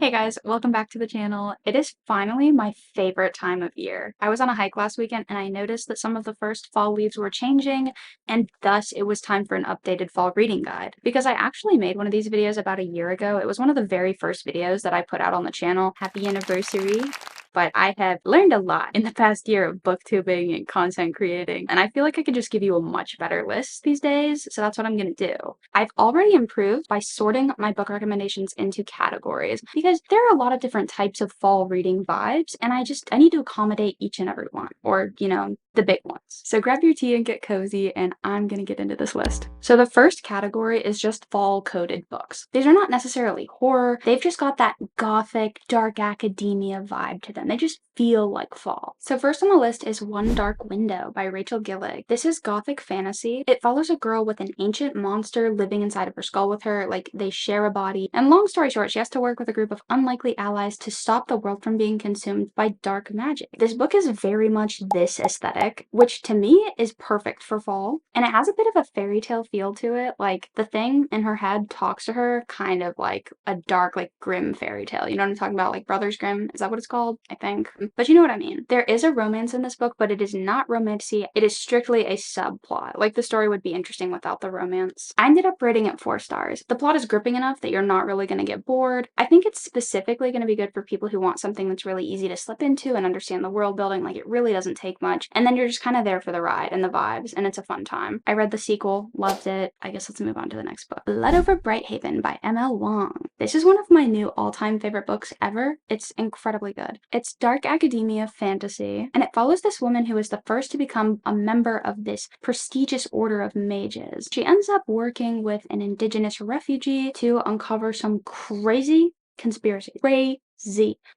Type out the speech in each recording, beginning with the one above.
Hey guys, welcome back to the channel. It is finally my favorite time of year. I was on a hike last weekend and I noticed that some of the first fall leaves were changing, and thus it was time for an updated fall reading guide. Because I actually made one of these videos about a year ago. It was one of the very first videos that I put out on the channel. Happy anniversary! But I have learned a lot in the past year of booktubing and content creating, and I feel like I could just give you a much better list these days, so that's what I'm gonna do. I've already improved by sorting my book recommendations into categories because there are a lot of different types of fall reading vibes, and I need to accommodate each and every one, or, the big ones. So grab your tea and get cozy, and I'm gonna get into this list. So the first category is just fall-coded books. These are not necessarily horror, they've just got that gothic, dark academia vibe to them. They just feel like fall. So first on the list is One Dark Window by Rachel Gillig. This is gothic fantasy. It follows a girl with an ancient monster living inside of her skull with her, like they share a body. And long story short, she has to work with a group of unlikely allies to stop the world from being consumed by dark magic. This book is very much this aesthetic, which to me is perfect for fall. And it has a bit of a fairy tale feel to it. Like the thing in her head talks to her kind of like a dark, like grim fairy tale. You know what I'm talking about? Like Brothers Grimm? Is that what it's called? I think. But you know what I mean. There is a romance in this book, but it is not romantic. It is strictly a subplot. Like the story would be interesting without the romance. I ended up rating it 4 stars. The plot is gripping enough that you're not really going to get bored. I think it's specifically going to be good for people who want something that's really easy to slip into and understand the world building. Like it really doesn't take much. And then you're just kind of there for the ride and the vibes, and it's a fun time. I read the sequel, loved it. I guess let's move on to the next book. Blood Over Brighthaven by M.L. Wang. This is one of my new all-time favorite books ever. It's incredibly good. It's dark academia fantasy, and it follows this woman who is the first to become a member of this prestigious order of mages. She ends up working with an indigenous refugee to uncover some crazy conspiracy.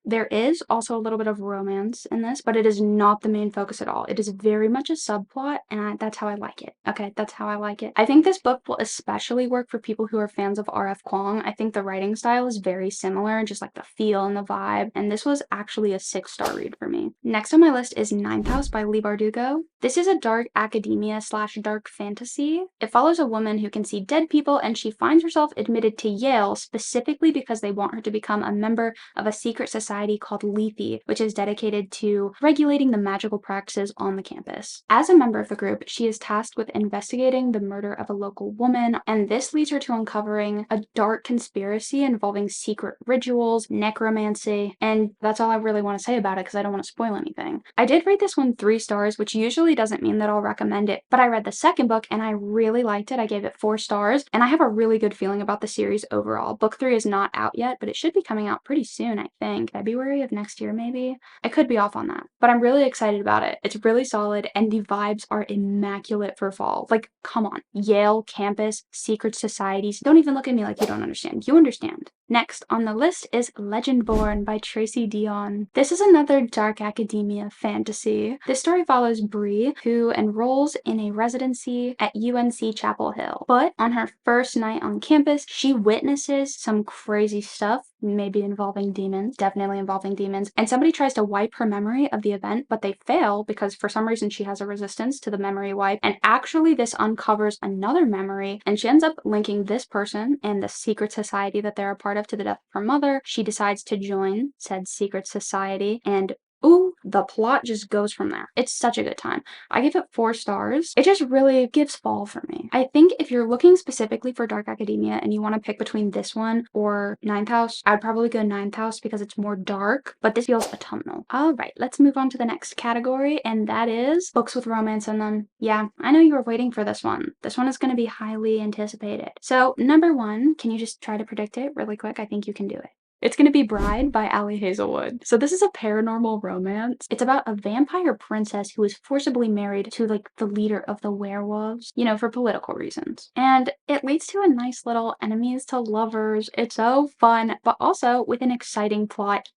There is also a little bit of romance in this, but it is not the main focus at all. It is very much a subplot, and that's how I like it. Okay, that's how I like it. I think this book will especially work for people who are fans of R.F. Kuang. I think the writing style is very similar, just like the feel and the vibe, and this was actually a 6-star read for me. Next on my list is Ninth House by Leigh Bardugo. This is a dark academia / dark fantasy. It follows a woman who can see dead people, and she finds herself admitted to Yale specifically because they want her to become a member of a secret society called Leigh, which is dedicated to regulating the magical practices on the campus. As a member of the group, she is tasked with investigating the murder of a local woman, and this leads her to uncovering a dark conspiracy involving secret rituals, necromancy, and that's all I really want to say about it because I don't want to spoil anything. I did rate this one 3 stars, which usually doesn't mean that I'll recommend it, but I read the second book and I really liked it. I gave it 4 stars, and I have a really good feeling about the series overall. Book 3 is not out yet, but it should be coming out pretty soon, I think. February of next year, maybe? I could be off on that, but I'm really excited about it. It's really solid, and the vibes are immaculate for fall. Like, come on. Yale campus, secret societies. Don't even look at me like you don't understand. You understand. Next on the list is Legendborn by Tracy Deonn. This is another dark academia fantasy. This story follows Bree, who enrolls in a residency at UNC Chapel Hill. But on her first night on campus, she witnesses some crazy stuff, maybe involving demons, definitely involving demons, and somebody tries to wipe her memory of the event, but they fail because for some reason she has a resistance to the memory wipe, and actually this uncovers another memory, and she ends up linking this person and the secret society that they're a part of to the death of her mother. She decides to join said secret society, and ooh, the plot just goes from there. It's such a good time. I give it 4 stars. It just really gives fall for me. I think if you're looking specifically for dark academia and you want to pick between this one or Ninth House, I'd probably go Ninth House because it's more dark, but this feels autumnal. All right, let's move on to the next category, and that is books with romance in them. Yeah, I know you were waiting for this one. This one is going to be highly anticipated. So number 1, can you just try to predict it really quick? I think you can do it. It's gonna be Bride by Hazelwood. So this is a paranormal romance. It's about a vampire princess who is forcibly married to like the leader of the werewolves, for political reasons. And it leads to a nice little enemies to lovers. It's so fun, but also with an exciting plot.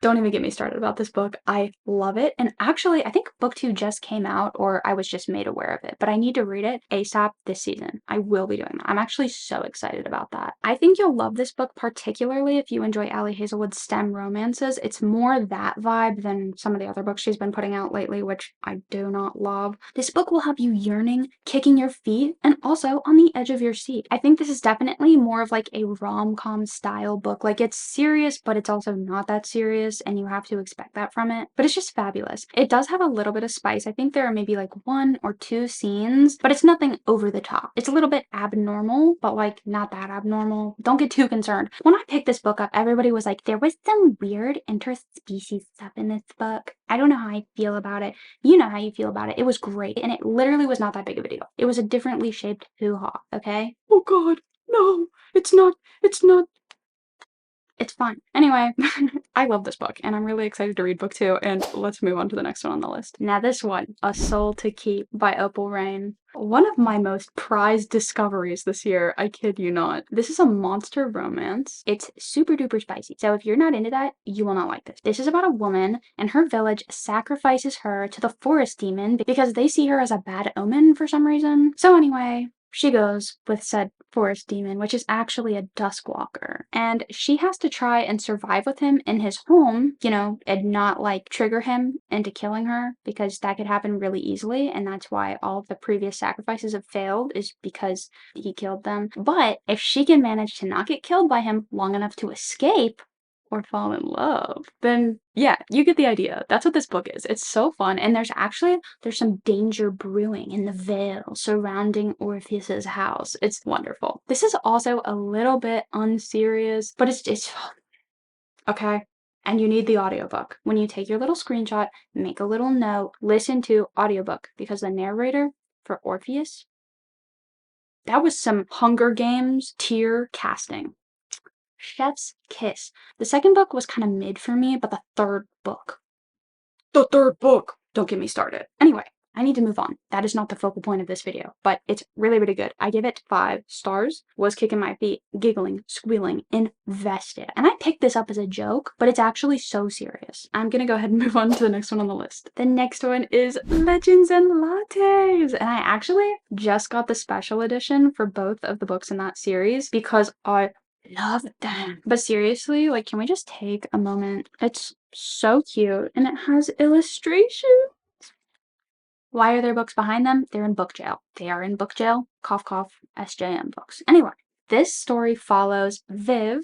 Don't even get me started about this book. I love it. And actually, I think book 2 just came out, or I was just made aware of it, but I need to read it ASAP this season. I will be doing that. I'm actually so excited about that. I think you'll love this book, particularly if you enjoy Ali Hazelwood's STEM romances. It's more that vibe than some of the other books she's been putting out lately, which I do not love. This book will have you yearning, kicking your feet, and also on the edge of your seat. I think this is definitely more of like a rom-com style book. Like, it's serious, but it's also not that serious, and you have to expect that from it. But it's just fabulous. It does have a little bit of spice. I think there are maybe like 1 or 2 scenes, but it's nothing over the top. It's a little bit abnormal, but like not that abnormal. Don't get too concerned. When I picked this book up, everybody was like, there was some weird interspecies stuff in this book. I don't know how I feel about it. You know how you feel about it. It was great, and it literally was not that big of a deal. It was a differently shaped hoo-ha, okay? Oh god, no, it's not. It's fine. Anyway, I love this book, and I'm really excited to read book 2, and let's move on to the next one on the list. Now this one, A Soul to Keep by Opal Reyne. One of my most prized discoveries this year, I kid you not. This is a monster romance. It's super duper spicy, so if you're not into that, you will not like this. This is about a woman, and her village sacrifices her to the forest demon because they see her as a bad omen for some reason. So anyway, she goes with said forest demon, which is actually a duskwalker, and she has to try and survive with him in his home, you know, and not like trigger him into killing her, because that could happen really easily, and that's why all of the previous sacrifices have failed, is because he killed them. But if she can manage to not get killed by him long enough to escape or fall in love, then yeah, you get the idea. That's what this book is. It's so fun, and there's some danger brewing in the veil surrounding Orpheus's house. It's wonderful. This is also a little bit unserious, but it's okay. And you need the audiobook. When you take your little screenshot, make a little note, listen to audiobook, because the narrator for Orpheus, that was some Hunger Games tier casting. Chef's kiss. The second book was kind of mid for me, but the third book. Don't get me started. Anyway, I need to move on. That is not the focal point of this video, but it's really, really good. I give it 5 stars. Was kicking my feet, giggling, squealing, invested. And I picked this up as a joke, but it's actually so serious. I'm gonna go ahead and move on to the next one on the list. The next one is Legends and Lattes. And I actually just got the special edition for both of the books in that series because I love them. But seriously, like, can we just take a moment? It's so cute, and it has illustrations. Why are there books behind them? They're in book jail. They are in book jail. Cough, cough, SJM books. Anyway, this story follows Viv,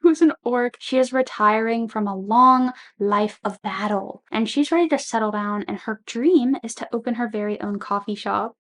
who's an orc. She is retiring from a long life of battle, and she's ready to settle down, and her dream is to open her very own coffee shop.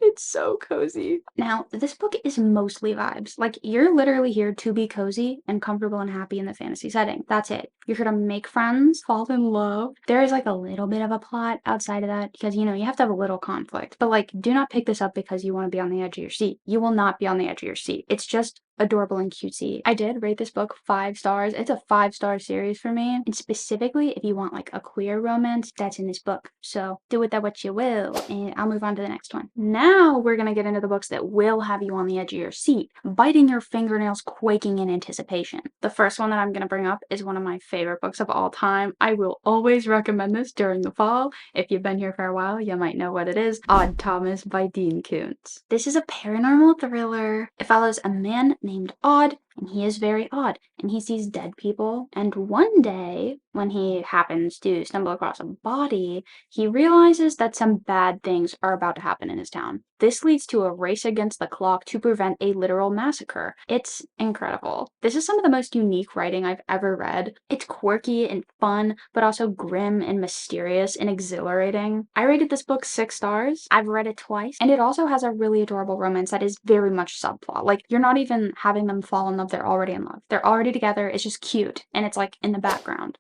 It's so cozy. Now, this book is mostly vibes. Like, you're literally here to be cozy and comfortable and happy in the fantasy setting. That's it. You're here to make friends, fall in love. There is like a little bit of a plot outside of that because, you know, you have to have a little conflict. But like, do not pick this up because you want to be on the edge of your seat. You will not be on the edge of your seat. It's just adorable and cutesy. I did rate this book 5 stars. It's a 5-star series for me. And specifically, if you want like a queer romance, that's in this book. So do with that what you will. And I'll move on to the next one. Now we're gonna get into the books that will have you on the edge of your seat, biting your fingernails, quaking in anticipation. The first one that I'm gonna bring up is one of my favorite books of all time. I will always recommend this during the fall. If you've been here for a while, you might know what it is. Odd Thomas by Dean Koontz. This is a paranormal thriller. It follows a man named Odd, and he is very odd, and he sees dead people, and one day, when he happens to stumble across a body, he realizes that some bad things are about to happen in his town. This leads to a race against the clock to prevent a literal massacre. It's incredible. This is some of the most unique writing I've ever read. It's quirky and fun, but also grim and mysterious and exhilarating. I rated this book 6 stars. I've read it twice, and it also has a really adorable romance that is very much subplot. Like, you're not even having them fall in love, they're already in love. They're already together, it's just cute, and it's like in the background.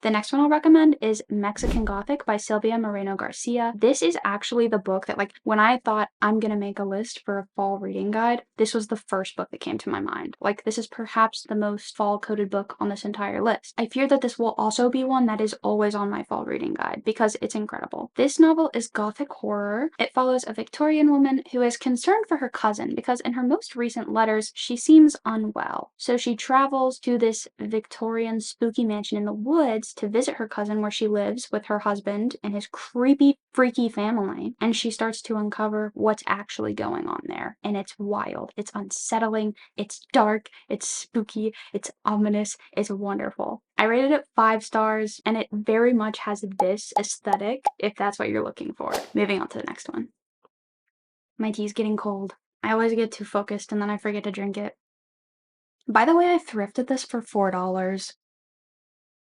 The next one I'll recommend is Mexican Gothic by Silvia Moreno-Garcia. This is actually the book that, like, when I thought I'm gonna make a list for a fall reading guide, this was the first book that came to my mind. Like, this is perhaps the most fall-coded book on this entire list. I fear that this will also be one that is always on my fall reading guide because it's incredible. This novel is Gothic horror. It follows a Victorian woman who is concerned for her cousin because in her most recent letters, she seems unwell. So she travels to this Victorian spooky mansion in the woods to visit her cousin where she lives with her husband and his creepy, freaky family. And she starts to uncover what's actually going on there. And it's wild. It's unsettling. It's dark. It's spooky. It's ominous. It's wonderful. I rated it 5 stars, and it very much has this aesthetic, if that's what you're looking for. Moving on to the next one. My tea's getting cold. I always get too focused and then I forget to drink it. By the way, I thrifted this for $4.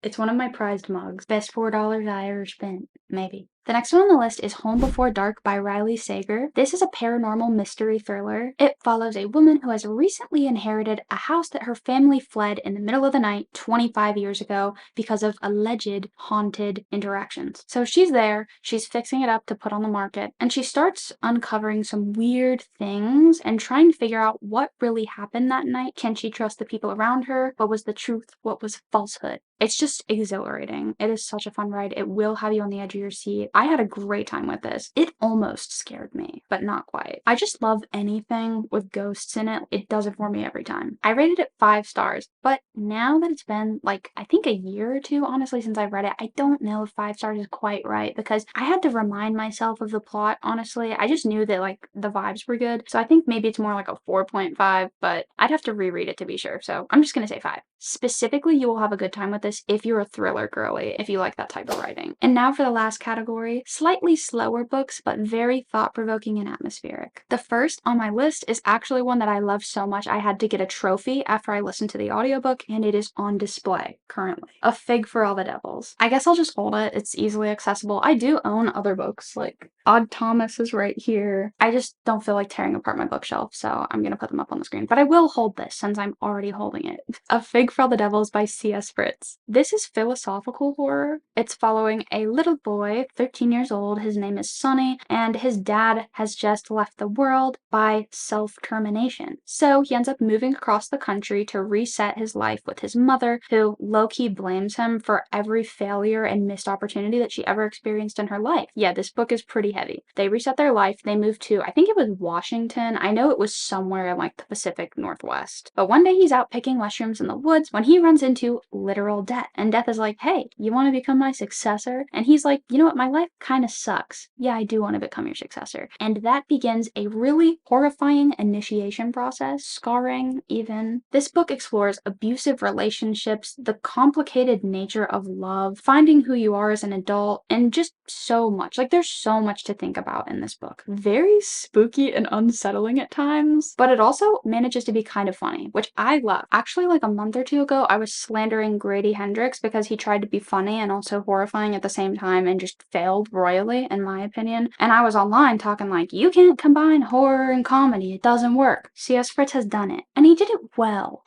It's one of my prized mugs. Best $4 I ever spent, maybe. The next one on the list is Home Before Dark by Riley Sager. This is a paranormal mystery thriller. It follows a woman who has recently inherited a house that her family fled in the middle of the night 25 years ago because of alleged haunted interactions. So she's there, she's fixing it up to put on the market, and she starts uncovering some weird things and trying to figure out what really happened that night. Can she trust the people around her? What was the truth? What was falsehood? It's just exhilarating. It is such a fun ride. It will have you on the edge of your seat. I had a great time with this. It almost scared me, but not quite. I just love anything with ghosts in it. It does it for me every time. I rated it 5 stars, but now that it's been like, I think a year or two, honestly, since I've read it, I don't know if 5 stars is quite right because I had to remind myself of the plot, honestly. I just knew that like the vibes were good. So I think maybe it's more like a 4.5, but I'd have to reread it to be sure. So I'm just gonna say 5. Specifically, you will have a good time with this if you're a thriller girly, if you like that type of writing. And now for the last category, slightly slower books, but very thought-provoking and atmospheric. The first on my list is actually one that I love so much I had to get a trophy after I listened to the audiobook, and it is on display currently. A Fig for All the Devils. I guess I'll just hold it. It's easily accessible. I do own other books, like Odd Thomas is right here. I just don't feel like tearing apart my bookshelf, so I'm gonna put them up on the screen. But I will hold this since I'm already holding it. A Fig for All the Devils by C.S. Fritz. This is philosophical horror. It's following a little boy, 13 years old. His name is Sonny, and his dad has just left the world by self-termination. So he ends up moving across the country to reset his life with his mother, who low-key blames him for every failure and missed opportunity that she ever experienced in her life. Yeah, this book is pretty heavy. They reset their life. They moved to, I think it was Washington. I know it was somewhere in like the Pacific Northwest. But one day he's out picking mushrooms in the woods when he runs into literal death. And Death is like, hey, you want to become my successor? And he's like, you know what, my life kind of sucks. Yeah, I do want to become your successor. And that begins a really horrifying initiation process, scarring even. This book explores abusive relationships, the complicated nature of love, finding who you are as an adult, and just so much. Like, there's so much to think about in this book. Very spooky and unsettling at times, but it also manages to be kind of funny, which I love. Actually, like a month or two ago, I was slandering Grady Hendrix because he tried to be funny and also horrifying at the same time and just failed royally, in my opinion. And I was online talking like, you can't combine horror and comedy. It doesn't work. C.S. Fritz has done it. And he did it well.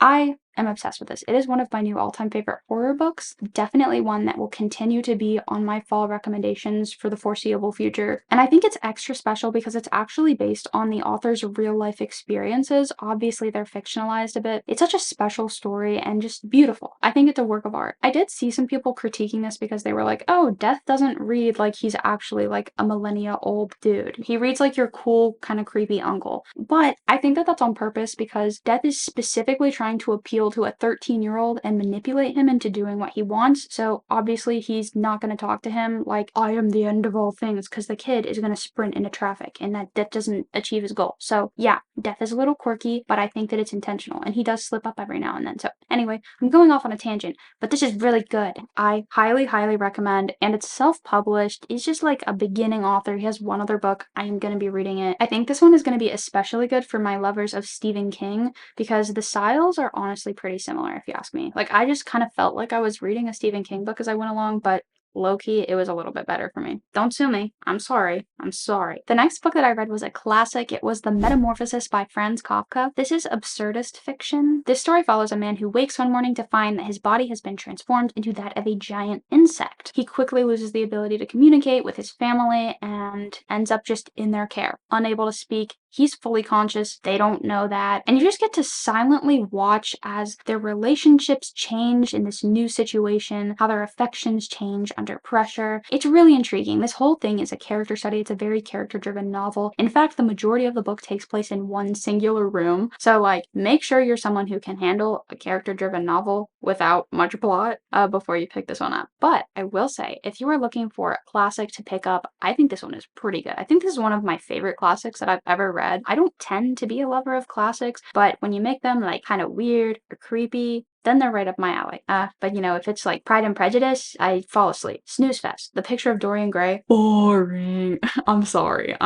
I'm obsessed with this. It is one of my new all-time favorite horror books. Definitely one that will continue to be on my fall recommendations for the foreseeable future. And I think it's extra special because it's actually based on the author's real-life experiences. Obviously, they're fictionalized a bit. It's such a special story and just beautiful. I think it's a work of art. I did see some people critiquing this because they were like, oh, Death doesn't read like he's actually like a millennia-old dude. He reads like your cool, kind of creepy uncle. But I think that that's on purpose because Death is specifically trying to appeal to a 13-year-old and manipulate him into doing what he wants. So obviously he's not going to talk to him like, I am the end of all things, because the kid is going to sprint into traffic and that doesn't achieve his goal. So yeah, Death is a little quirky, but I think that it's intentional and he does slip up every now and then. So anyway, I'm going off on a tangent, but this is really good. I highly, highly recommend, and it's self-published. He's just like a beginning author. He has one other book. I am going to be reading it. I think this one is going to be especially good for my lovers of Stephen King because the styles are honestly pretty similar, if you ask me. Like, I just kind of felt like I was reading a Stephen King book as I went along, but low-key, it was a little bit better for me. Don't sue me. I'm sorry. I'm sorry. The next book that I read was a classic. It was The Metamorphosis by Franz Kafka. This is absurdist fiction. This story follows a man who wakes one morning to find that his body has been transformed into that of a giant insect. He quickly loses the ability to communicate with his family and ends up just in their care, unable to speak. He's fully conscious. They don't know that. And you just get to silently watch as their relationships change in this new situation, how their affections change under pressure. It's really intriguing. This whole thing is a character study. It's a very character-driven novel. In fact, the majority of the book takes place in one singular room. So, like, make sure you're someone who can handle a character-driven novel without much plot before you pick this one up. But I will say, if you are looking for a classic to pick up, I think this one is pretty good. I think this is one of my favorite classics that I've ever read. I don't tend to be a lover of classics, but when you make them like kind of weird or creepy, then they're right up my alley. But you know, if it's like Pride and Prejudice, I fall asleep. Snooze fest. The Picture of Dorian Gray. Boring. I'm sorry.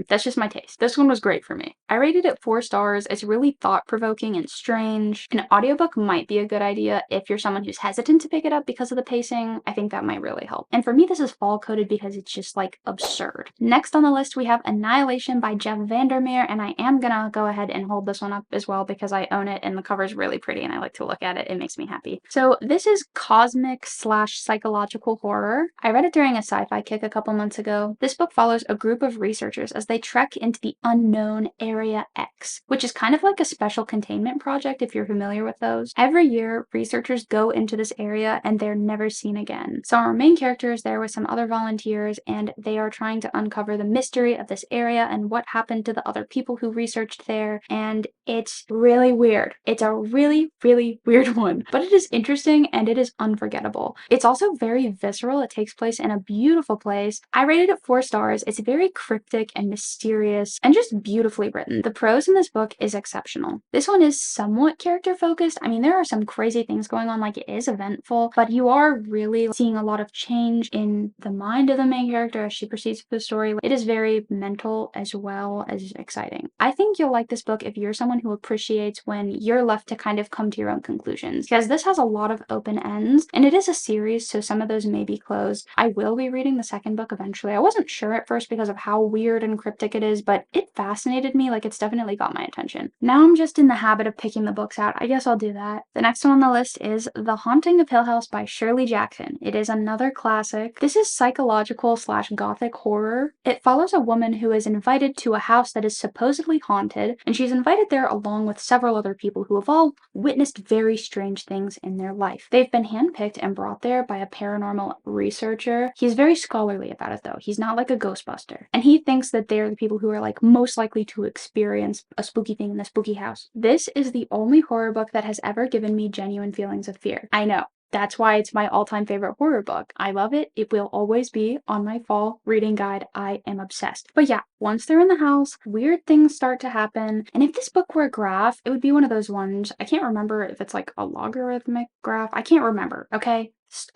That's just my taste. This one was great for me. I rated it 4 stars. It's really thought-provoking and strange. An audiobook might be a good idea if you're someone who's hesitant to pick it up because of the pacing. I think that might really help. And for me, this is fall-coded because it's just like absurd. Next on the list, we have Annihilation by Jeff Vandermeer, and I am gonna go ahead and hold this one up as well because I own it and the cover's really pretty and I like to look at it. It makes me happy. So this is cosmic / psychological horror. I read it during a sci-fi kick a couple months ago. This book follows a group of researchers as they trek into the unknown Area X, which is kind of like a special containment project if you're familiar with those. Every year, researchers go into this area and they're never seen again. So our main character is there with some other volunteers and they are trying to uncover the mystery of this area and what happened to the other people who researched there, and it's really weird. It's a really, really weird one, but it is interesting and it is unforgettable. It's also very visceral. It takes place in a beautiful place. I rated it 4 stars. It's very cryptic and mysterious and just beautifully written. The prose in this book is exceptional. This one is somewhat character focused. I mean, there are some crazy things going on, like it is eventful, but you are really seeing a lot of change in the mind of the main character as she proceeds through the story. It is very mental as well as exciting. I think you'll like this book if you're someone who appreciates when you're left to kind of come to your own conclusions, because this has a lot of open ends and it is a series, so some of those may be closed. I will be reading the second book eventually. I wasn't sure at first because of how weird and cryptic it is, but it fascinated me. Like, it's definitely got my attention. Now I'm just in the habit of picking the books out. I guess I'll do that. The next one on the list is The Haunting of Hill House by Shirley Jackson. It is another classic. This is psychological / gothic horror. It follows a woman who is invited to a house that is supposedly haunted, and she's invited there along with several other people who have all witnessed very strange things in their life. They've been handpicked and brought there by a paranormal researcher. He's very scholarly about it though. He's not like a ghostbuster. And he thinks that they're the people who are like most likely to experience a spooky thing in a spooky house. This is the only horror book that has ever given me genuine feelings of fear. I know. That's why it's my all-time favorite horror book. I love it. It will always be on my fall reading guide. I am obsessed. But yeah, once they're in the house, weird things start to happen. And if this book were a graph, it would be one of those ones. I can't remember if it's like a logarithmic graph. I can't remember, okay?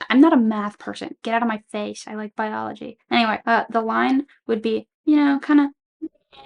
I'm not a math person. Get out of my face. I like biology. Anyway, the line would be, you know, kind of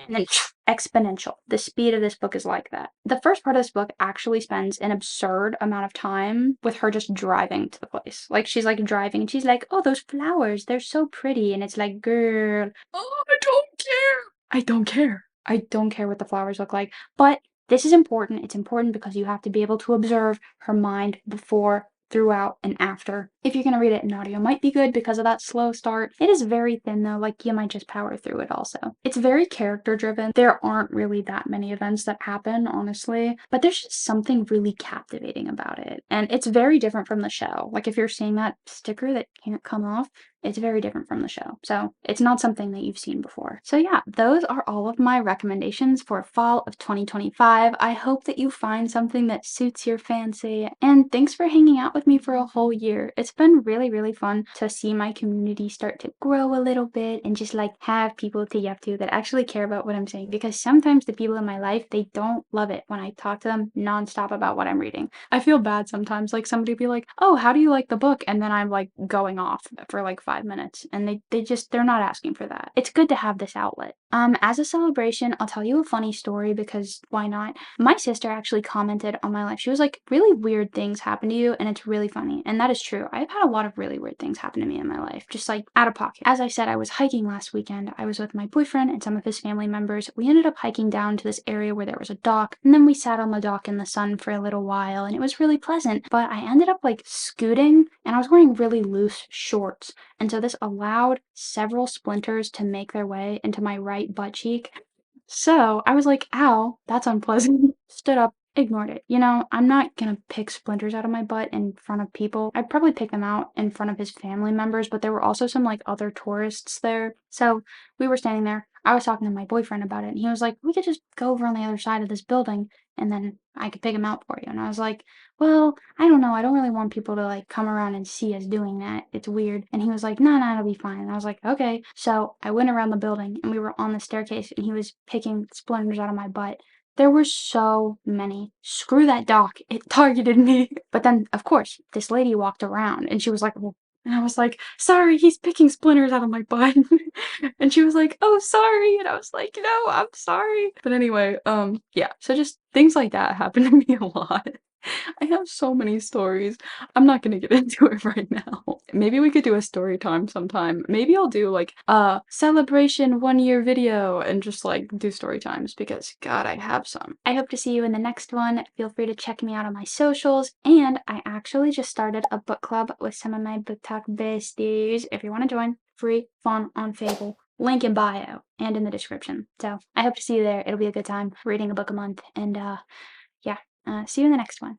and then exponential. The speed of this book is like that. The first part of this book actually spends an absurd amount of time with her just driving to the place. Like, she's like driving and she's like, oh, those flowers, they're so pretty. And it's like, girl, oh, I don't care. I don't care. I don't care what the flowers look like. But this is important. It's important because you have to be able to observe her mind before, throughout, and after. If you're gonna read it in audio, might be good because of that slow start. It is very thin though, like you might just power through it also. It's very character driven. There aren't really that many events that happen, honestly, but there's just something really captivating about it. And it's very different from the show. Like, if you're seeing that sticker that can't come off, it's very different from the show. So it's not something that you've seen before. So yeah, those are all of my recommendations for fall of 2025. I hope that you find something that suits your fancy. And thanks for hanging out with me for a whole year. It's been really, really fun to see my community start to grow a little bit and just like have people to yap to that actually care about what I'm saying. Because sometimes the people in my life, they don't love it when I talk to them nonstop about what I'm reading. I feel bad sometimes. Like, somebody be like, oh, how do you like the book? And then I'm like going off for like 5 minutes and they're not asking for that. It's good to have this outlet. As a celebration, I'll tell you a funny story because why not? My sister actually commented on my life. She was like, really weird things happen to you and it's really funny. And that is true. I have I've had a lot of really weird things happen to me in my life, just like out of pocket. As I said, I was hiking last weekend. I was with my boyfriend and some of his family members. We ended up hiking down to this area where there was a dock, and then we sat on the dock in the sun for a little while, and it was really pleasant. But I ended up like scooting, and I was wearing really loose shorts, and so this allowed several splinters to make their way into my right butt cheek. So I was like, ow, that's unpleasant. Stood up, ignored it. You know, I'm not gonna pick splinters out of my butt in front of people. I'd probably pick them out in front of his family members, but there were also some like other tourists there. So we were standing there. I was talking to my boyfriend about it, and he was like, we could just go over on the other side of this building and then I could pick him out for you. And I was like, well, I don't know. I don't really want people to like come around and see us doing that. It's weird. And he was like, no, no, it'll be fine. And I was like, okay. So I went around the building and we were on the staircase and he was picking splinters out of my butt. There were so many. Screw that dock. It targeted me. But then, of course, this lady walked around and she was like, well, and I was like, sorry, he's picking splinters out of my butt. And she was like, oh, sorry. And I was like, no, I'm sorry. But anyway, yeah. So just things like that happen to me a lot. I have so many stories. I'm not gonna get into it right now. Maybe we could do a story time sometime. Maybe I'll do like a celebration 1 year video and just like do story times because God, I have some. I hope to see you in the next one. Feel free to check me out on my socials. And I actually just started a book club with some of my book talk besties. If you want to join, free, fun, on Fable. Link in bio and in the description. So I hope to see you there. It'll be a good time reading a book a month. And yeah, see you in the next one.